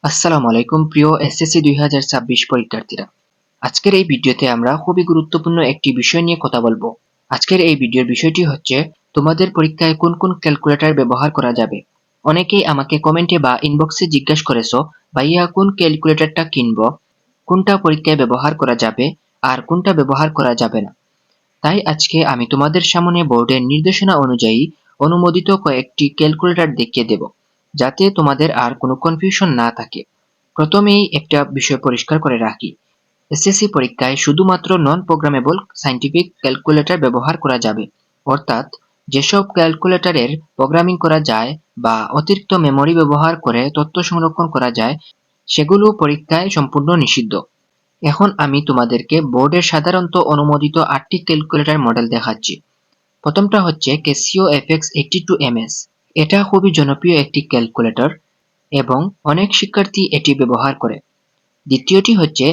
আসসালামু আলাইকুম প্রিয় এসএসসি 2026 পরীক্ষার্থীরা। আজকের এই ভিডিওতে আমরা খুবই গুরুত্বপূর্ণ একটি বিষয় নিয়ে কথা বলবো। আজকের এই ভিডিওর বিষয়টি হচ্ছে তোমাদের পরীক্ষায় কোন কোন ক্যালকুলেটর ব্যবহার করা যাবে। অনেকেই আমাকে কমেন্টে বা ইনবক্সে জিজ্ঞাসা করেছো, ভাইয়া কোন ক্যালকুলেটরটা কিনবো, কোনটা পরীক্ষায় ব্যবহার করা যাবে আর কোনটা ব্যবহার করা যাবে না। তাই আজকে আমি তোমাদের সামনে বোর্ডের নির্দেশনা অনুযায়ী অনুমোদিত কয়েকটি ক্যালকুলেটর দেখিয়ে দেব, যাতে তোমাদের আর কোনো কনফিউশন না থাকে। প্রথমেই একটা বিষয় পরিষ্কার করে রাখি, এসএসসি পরীক্ষায় শুধুমাত্র নন প্রোগ্রামেবল সায়েন্টিফিক ক্যালকুলেটর ব্যবহার করা যাবে, অর্থাৎ যেসব ক্যালকুলেটরের প্রোগ্রামিং করা যায় বা অতিরিক্ত মেমরি ব্যবহার করে তথ্য সংরক্ষণ করা যায়, সেগুলো পরীক্ষায় সম্পূর্ণ নিষিদ্ধ। এখন আমি তোমাদেরকে বোর্ডের সাধারণত অনুমোদিত 8টি ক্যালকুলেটর মডেল দেখাচ্ছি। প্রথমটা হচ্ছে ক্যাসিও FX82MS। এটা খুবই জনপ্রিয় একটি ক্যালকুলেটর এবং অনেক শিক্ষার্থী এটি ব্যবহার করে। দ্বিতীয়টি হচ্ছে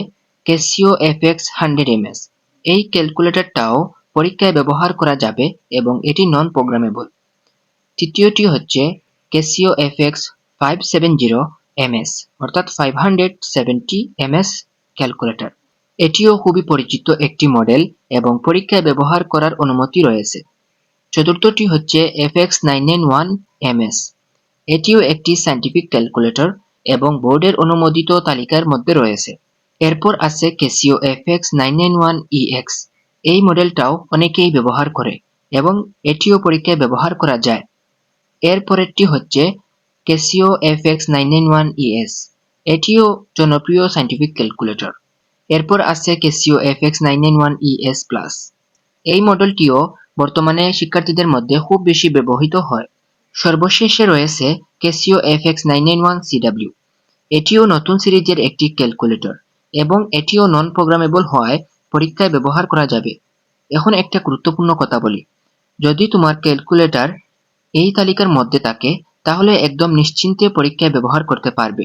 ক্যাসিও FX100MS। এই ক্যালকুলেটরটাও পরীক্ষায় ব্যবহার করা যাবে এবং এটি নন প্রোগ্রামেবল। তৃতীয়টি হচ্ছে ক্যাসিও FX570MS, অর্থাৎ 570MS ক্যালকুলেটর। এটিও খুবই পরিচিত একটি মডেল এবং পরীক্ষায় ব্যবহার করার অনুমতি রয়েছে। চতুর্থটি হচ্ছে FX991MS। এটিও একটি সায়েন্টিফিক ক্যালকুলেটর এবং বোর্ডের অনুমোদিত তালিকার মধ্যে রয়েছে। এরপর আছে ক্যাসিও FX991EX। এই মডেলটাও অনেকেই ব্যবহার করে এবং এটিও পরীক্ষায় ব্যবহার করা যায়। এর পরেরটি হচ্ছে ক্যাসিও FX991ES। এটিও জনপ্রিয় সায়েন্টিফিক ক্যালকুলেটর। এরপর আছে ক্যাসিও FX991ES প্লাস। এই মডেলটিও বর্তমানে শিক্ষার্থীদের মধ্যে খুব বেশি ব্যবহৃত হয়। সর্বশেষে রয়েছে ক্যাসিও FX991CW। এটিও নতুন সিরিজের একটি ক্যালকুলেটর এবং এটিও নন প্রোগ্রামেবল হওয়ায় পরীক্ষায় ব্যবহার করা যাবে। এখন একটা গুরুত্বপূর্ণ কথা বলি, যদি তোমার ক্যালকুলেটর এই তালিকার মধ্যে থাকে তাহলে একদম নিশ্চিন্তে পরীক্ষায় ব্যবহার করতে পারবে।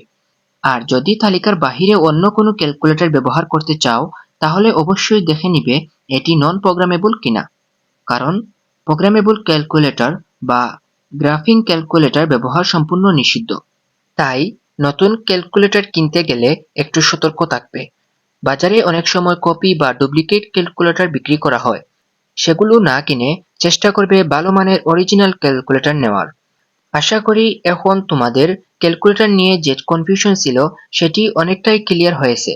আর যদি তালিকার বাহিরে অন্য কোনো ক্যালকুলেটর ব্যবহার করতে চাও তাহলে অবশ্যই দেখে নিবে এটি নন প্রোগ্রামেবল কিনা, কারণ প্রোগ্রামেবল ক্যালকুলেটর বা গ্রাফিং ক্যালকুলেটর ব্যবহার সম্পূর্ণ নিষিদ্ধ। তাই নতুন ক্যালকুলেটর কিনতে গেলে একটু সতর্ক থাকবে। বাজারে অনেক সময় কপি বা ডুপ্লিকেট ক্যালকুলেটর বিক্রি করা হয়, সেগুলো না কিনে চেষ্টা করবে ভালো মানের অরিজিনাল ক্যালকুলেটর নেওয়ার। আশা করি এখন তোমাদের ক্যালকুলেটর নিয়ে যে কনফিউশন ছিল সেটি অনেকটাই ক্লিয়ার হয়েছে।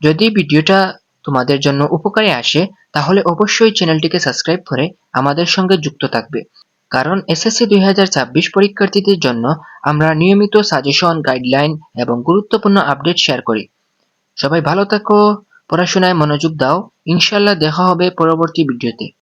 যদি ভিডিওটা তোমাদের জন্য উপকারে আসে তাহলে অবশ্যই চ্যানেলটিকে সাবস্ক্রাইব করে আমাদের সঙ্গে যুক্ত থাকবে, কারণ এসএসসি 2026 পরীক্ষার্থীদের জন্য আমরা নিয়মিত সাজেশন, গাইডলাইন এবং গুরুত্বপূর্ণ আপডেট শেয়ার করি। সবাই ভালো থাকো, পড়াশোনায় মনোযোগ দাও। ইনশাআল্লাহ দেখা হবে পরবর্তী ভিডিওতে।